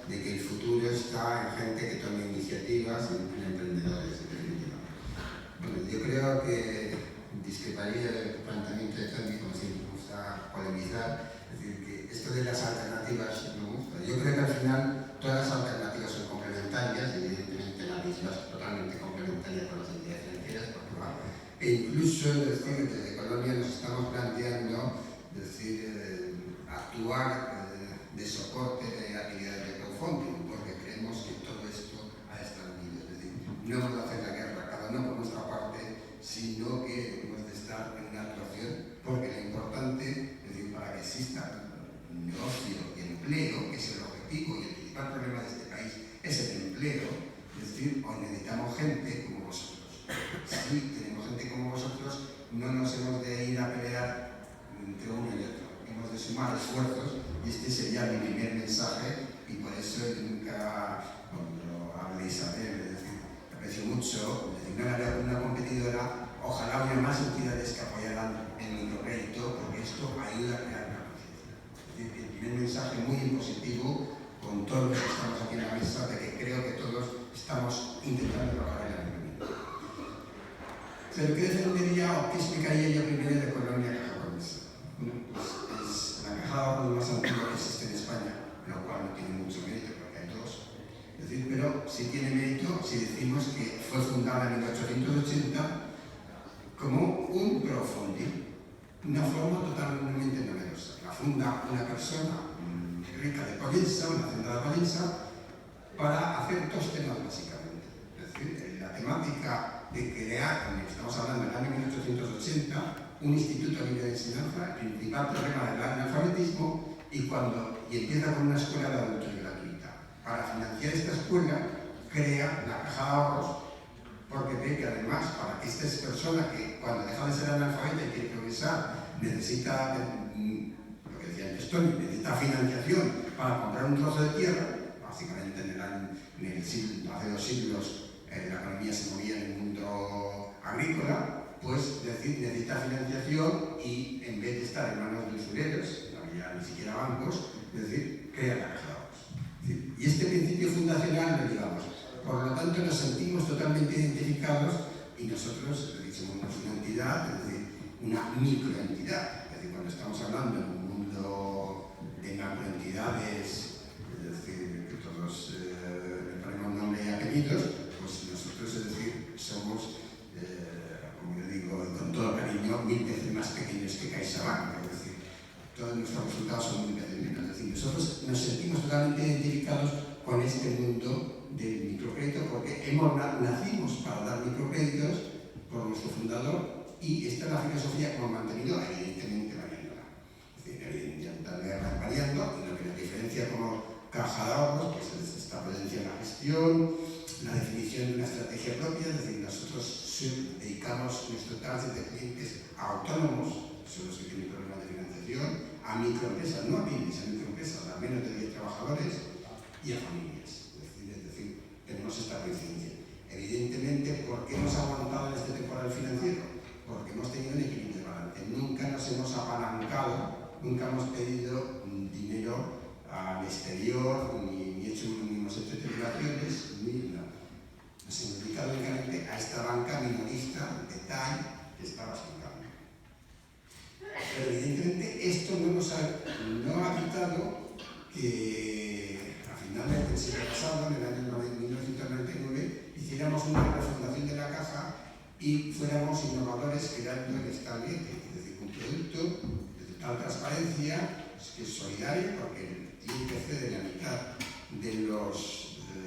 de que el futuro está en gente que tome iniciativas, en emprendedores, en definitiva. Bueno, yo creo que discreparía del planteamiento de Tony, como siempre me gusta polemizar, es decir, que esto de las alternativas me gusta. Yo creo que al final todas las alternativas son complementarias, evidentemente la misma es totalmente complementaria con las entidades financieras, porque va. E incluso, es decir, desde Colombia nos estamos planteando, es decir, actuar de soporte de actividades de crowdfunding, porque creemos que todo esto ha de estar unido. Es decir, no vamos a hacer la guerra, cada uno por nuestra parte, sino que hemos de estar en una actuación, porque lo importante, es decir, para que exista negocio y empleo, que es el objetivo y el principal problema de este país, es el empleo, es decir, hoy necesitamos gente como vosotros. Si tenemos gente como vosotros, no nos hemos de ir a pelear entre uno y otro. Hemos de sumar esfuerzos y este sería mi primer mensaje y por eso nunca, cuando hable Isabel, es decir, aprecio mucho, es decir, no era una competidora, ojalá hubiera más entidades que apoyaran el microcrédito porque esto ayuda a crear una conciencia. Es decir, el primer mensaje muy positivo con todos los que estamos aquí en la mesa de que creo que todos estamos intentando trabajar en la misma línea. Pero ¿qué defendería o qué explicaría yo primero de Colombia Caja Promesa? Bueno, pues es la caja de ahorros más antigua que existe en España, lo cual no tiene mucho mérito porque hay dos. Es decir, pero sí tiene mérito si decimos que fue fundada en 1880 como un crowdfunding, una forma totalmente novedosa. La funda una persona rica de Pollensa, una hacendada de Pollensa, para hacer dos temas básicamente. Es decir, la temática de crear, estamos hablando del año 1880, un instituto libre de enseñanza, el principal problema del analfabetismo, y empieza con una escuela de adultos gratuita. Para financiar esta escuela, crea la caja de ahorros, porque ve que además, para que esta persona que cuando deja de ser analfabeta y quiere progresar, necesita, lo que decía antes Tony, necesita financiación para comprar un trozo de tierra, básicamente hace 2 siglos la economía se movía en el mundo agrícola, pues necesita financiación y en vez de estar en manos de usureros, no había ni siquiera bancos, es decir, crea la caja de ahorros. Y este principio fundacional lo llevamos. Por lo tanto, nos sentimos totalmente identificados y nosotros, es decir, somos una entidad, es decir, una microentidad. Es decir, cuando estamos hablando en un mundo de macroentidades, es decir, que todos le ponemos nombre y apellidos, pues nosotros, es decir, somos, como yo digo, con todo cariño, 1000 veces más pequeños que CaixaBank. Es decir, todos nuestros resultados son 1000 veces menos. Es decir, nosotros nos sentimos totalmente identificados con este mundo del microcrédito porque nacimos para dar microcréditos por nuestro fundador y esta es la filosofía que hemos mantenido, evidentemente variándola. Es decir, variando, y lo que nos diferencia como caja de ahorros pues es esta presencia en la gestión, la definición de una estrategia propia, es decir, nosotros dedicamos nuestro target de clientes a autónomos, son los que tienen problemas de financiación, a microempresas, no a pymes, a microempresas, a menos de 10 trabajadores y a familias. Es decir, tenemos esta coincidencia. Evidentemente, ¿por qué hemos aguantado en este temporal financiero? Porque hemos tenido un equilibrio de balance. Nunca nos hemos apalancado, nunca hemos pedido dinero al exterior, ni hemos hecho titulaciones, ni nada. Nos hemos dedicado únicamente a esta banca minorista de TAI que está bastante. Pero evidentemente esto no ha quitado que a finales del siglo pasado, en el año 1999, hiciéramos una refundación de la caja y fuéramos innovadores creando el Estalviete, es decir, un producto de total transparencia, que es solidario porque tiene que ceder la mitad de los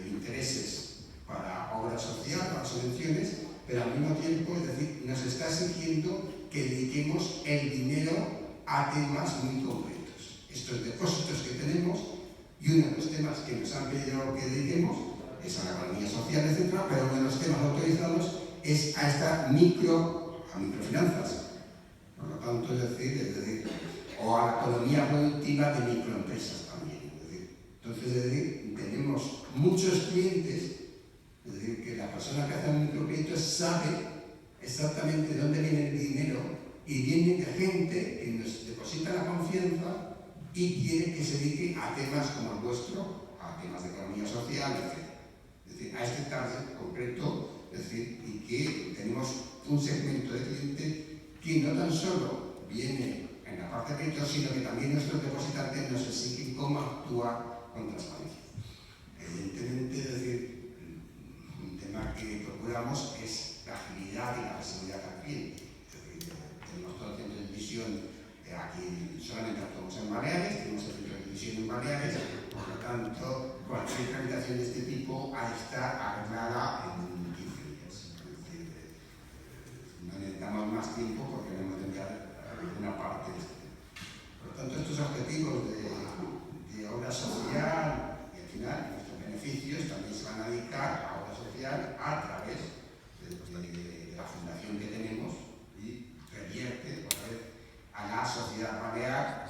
intereses para obra social, para subvenciones, pero al mismo tiempo, es decir, nos está exigiendo que dediquemos el dinero a temas muy concretos. Estos depósitos que tenemos, y uno de los temas que nos han pedido que dediquemos es a la economía social, etc., pero uno de los temas autorizados es a estas microfinanzas. Por lo tanto, es decir, o a la economía productiva de microempresas también. Entonces, tenemos muchos clientes, es decir, que la persona que hace un microcrédito sabe exactamente de dónde viene el dinero y viene de gente que nos deposita la confianza y quiere que se dedique a temas como el vuestro, a temas de economía social, etc. Es decir, a este target concreto, es decir, y que tenemos un segmento de cliente que no tan solo viene en la parte de crédito, sino que también nuestros depositantes nos exigen cómo actuar con transparencia. Evidentemente, es decir, un tema que procuramos es la agilidad y la accesibilidad al cliente. Es decir, tenemos todo el centro de división aquí, solamente actuamos en Baleares, tenemos el centro de división en Baleares, por lo tanto, cualquier tramitación de este tipo ha de estar arreglada en 15 días. Es decir, no necesitamos más tiempo porque no hemos de enviar alguna parte de este tema. Por lo tanto, estos objetivos de obra social y al final nuestros beneficios también se van a dedicar a obra social a través de la fundación que tenemos y revierte otra vez a la sociedad balear.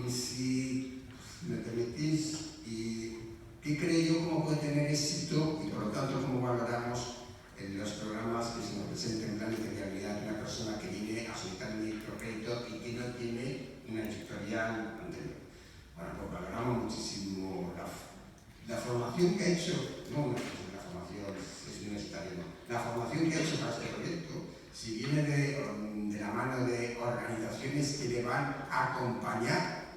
Si me permitís, ¿qué creo yo cómo puede tener éxito y por lo tanto cómo valoramos en los programas que se nos presentan en planes de viabilidad de una persona que viene a solicitar un microcrédito y que no tiene una historial anterior? Bueno, pues valoramos muchísimo la formación que ha hecho, no la formación universitaria, no, la formación que ha hecho para este proyecto, si viene de la mano de organizaciones que le van a acompañar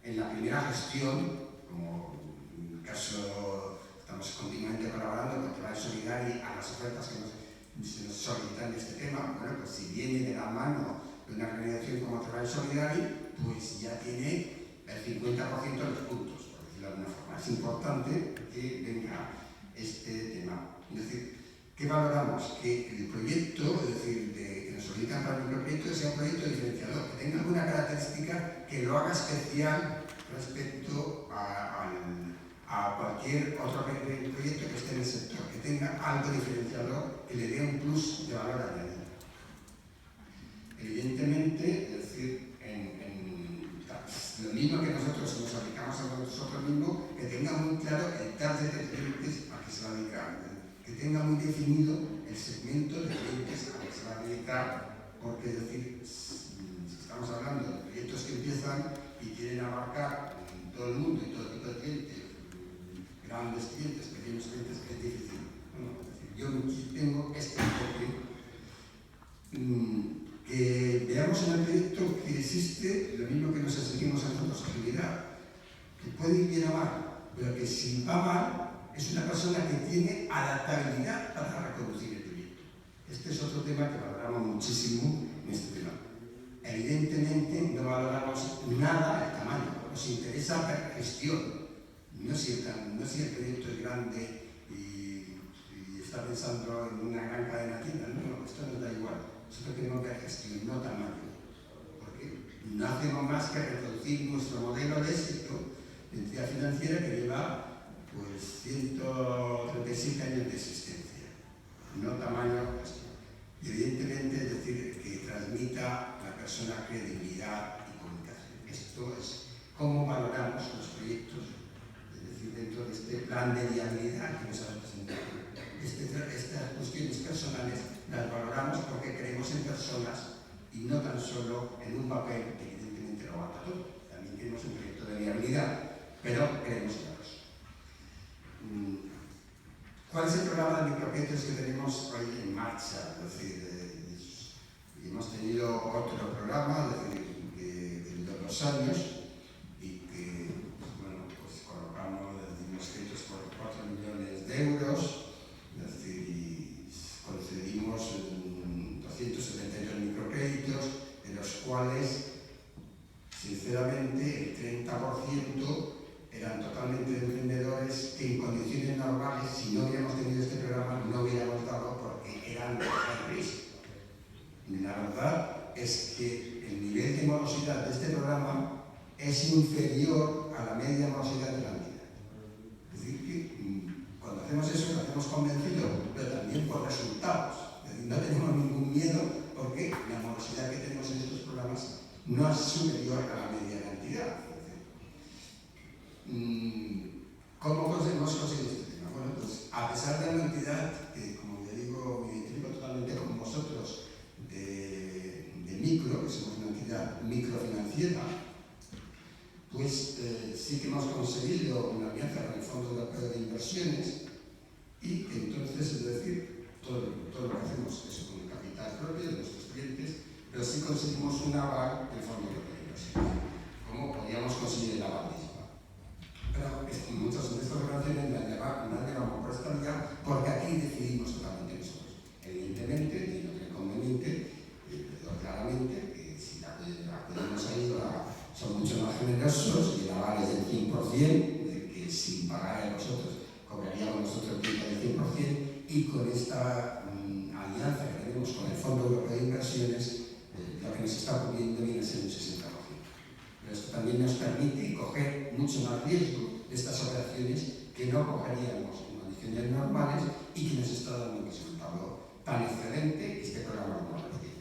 en la primera gestión, como en el caso, estamos continuamente colaborando con Treball Solidari a las ofertas que se nos solicitan de este tema, bueno, pues si viene de la mano de una organización como Treball Solidari, pues ya tiene el 50% de los puntos, por decirlo de alguna forma. Es importante que venga este tema. Es decir, ¿qué valoramos? Que el proyecto, es decir, que nos solicitan para el microproyecto, sea un proyecto diferenciador, que tenga alguna característica que lo haga especial respecto a cualquier otro proyecto que esté en el sector, que tenga algo diferenciador que le dé un plus de valor añadido. Evidentemente, es decir, lo mismo que nosotros nos aplicamos a nosotros mismos, que tenga muy claro el target de clientes a que se va a dedicar, que tenga muy definido el segmento de clientes a que se va a dedicar, porque es decir, si estamos hablando de proyectos que empiezan y quieren abarcar todo el mundo y todo tipo de clientes, grandes clientes, pequeños clientes, es difícil. Bueno, es decir, yo tengo este enfoque. Que veamos en el proyecto que existe lo mismo que nos exigimos a nosotros, agilidad, que puede ir bien o mal, pero que si va mal es una persona que tiene adaptabilidad para reconducir el proyecto. Este es otro tema que valoramos muchísimo en este tema. Evidentemente no valoramos nada el tamaño, nos interesa la gestión, no si el proyecto es grande y está pensando en una gran cadena de tiendas, no, esto nos da igual. Nosotros queremos ver gestión, no tamaño, porque no hacemos más que reproducir nuestro modelo de éxito de entidad financiera que lleva pues 137 años de existencia, no tamaño, gestión. Y evidentemente es decir que transmita a la persona credibilidad y comunicación. Esto es cómo valoramos los proyectos, es decir, dentro de este plan de viabilidad que nos ha presentado. Estas cuestiones personales las valoramos porque creemos en personas y no tan solo en un papel que evidentemente lo aguanta todo. También tenemos un proyecto de viabilidad, pero creemos en la persona. ¿Cuál es el programa de microproyectos que tenemos hoy en marcha? Es decir, hemos tenido otro programa de 2 años y que bueno, pues colocamos unos créditos por 4 millones de euros. Es decir, y concedimos 272 microcréditos, de los cuales, sinceramente, el 30% eran totalmente de emprendedores que en condiciones normales, si no hubiéramos tenido este programa, no hubiéramos dado porque eran de riesgo. La verdad es que el nivel de morosidad de este programa es inferior a la media morosidad de la vida. Es decir, que cuando hacemos eso lo hacemos convencido, pero también por resultados. Es decir, no tenemos ningún miedo porque la morosidad que tenemos en estos programas no es superior a la media cantidad. ¿Cómo hemos conseguido este tema? Bueno, pues a pesar de una entidad que, como ya digo, me identifico totalmente con vosotros, de micro, que somos una entidad microfinanciera, pues sí que hemos conseguido una alianza con el Fondo Europeo de Inversiones y entonces, es decir, todo lo que hacemos es con el capital propio de nuestros clientes, pero sí conseguimos un aval del Fondo Europeo de Inversiones. ¿Cómo podíamos conseguir el aval mismo? Pero muchas de estas operaciones las llevamos por esta vía porque aquí decidimos totalmente nosotros. Evidentemente, tiene otro inconveniente, pero claramente que si acudimos a IVA son mucho más generosos y el aval es del 100%, de que sin pagar a vosotros cobraríamos nosotros el 100%, y con esta alianza que tenemos con el Fondo Europeo de Inversiones, lo que nos está cubriendo viene a ser un 60%. Pero esto también nos permite coger mucho más riesgo de estas operaciones que no cogeríamos en condiciones normales y que nos está dando un resultado tan excelente que este programa lo hemos repetido.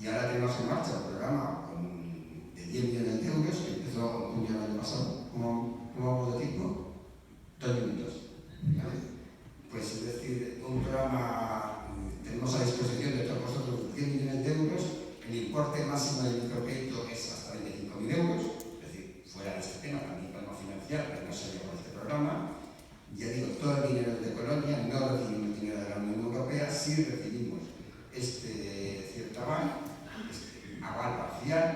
Y ahora tenemos en marcha un programa de 10 millones de euros que empezó en junio del año pasado. ¿Cómo vamos de tiempo? 2 minutos. ¿Vale? Pues es decir, un programa, tenemos a disposición de todos vosotros 10 millones de euros, el importe máximo del microcrédito es hasta 25.000 euros, es decir, fuera de este tema también podemos financiar, pero no sería por este programa. Ya digo, todo el dinero es de Colonia, no recibimos dinero de la Unión Europea, sí recibimos este cierto aval parcial,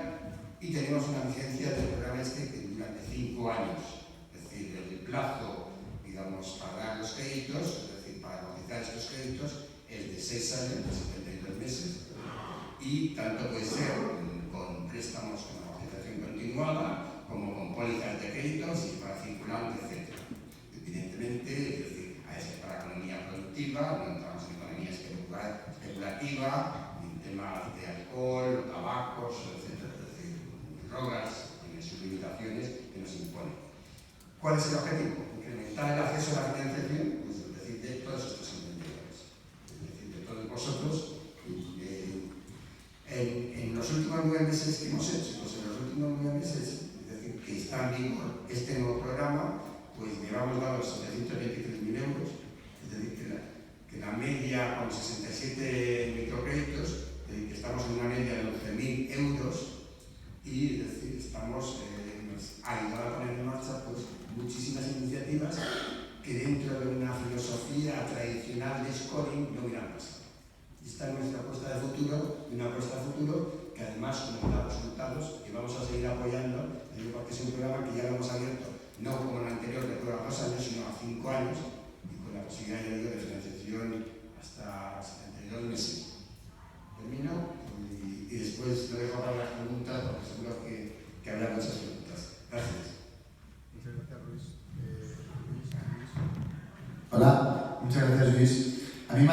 y tenemos una vigencia del programa que durante 5 años, es decir, el plazo, digamos, para dar los créditos, es decir, para amortizar estos créditos, es de 6 años, de 72 meses, y tanto puede ser con préstamos con amortización continuada, como con pólizas de créditos y para circulante, etc. Evidentemente, es decir, es para economía productiva, no entramos en economía especulativa, en temas de alcohol, tabacos, etc. Es decir, drogas, tiene sus limitaciones que nos imponen. ¿Cuál es el objetivo? Incrementar el acceso a la financiación, pues, es decir, de todos estos emprendedores, es decir, de todos vosotros. En los últimos 9 meses que hemos hecho, pues en los últimos 9 meses, es decir, que está en vigor este nuevo programa, pues llevamos dados 723.000 euros, es decir, que la media con 67 microcréditos, es decir, que estamos en una media de 11.000 euros, y es decir, estamos ayudando a poner en marcha pues, muchísimas iniciativas que dentro de una filosofía tradicional de scoring no hubieran pasado. Esta es nuestra apuesta de futuro, una apuesta de futuro que además nos da resultados y vamos a seguir apoyando, porque es un programa que ya lo hemos abierto, no como el anterior de prueba a 2 años, sino a 5 años, y con la posibilidad de financiación hasta 72 meses. Termino y después lo dejo para las preguntas, porque seguro que habrá muchas preguntas. Gracias. Muchas gracias, Luis. Hola, muchas gracias, Luis.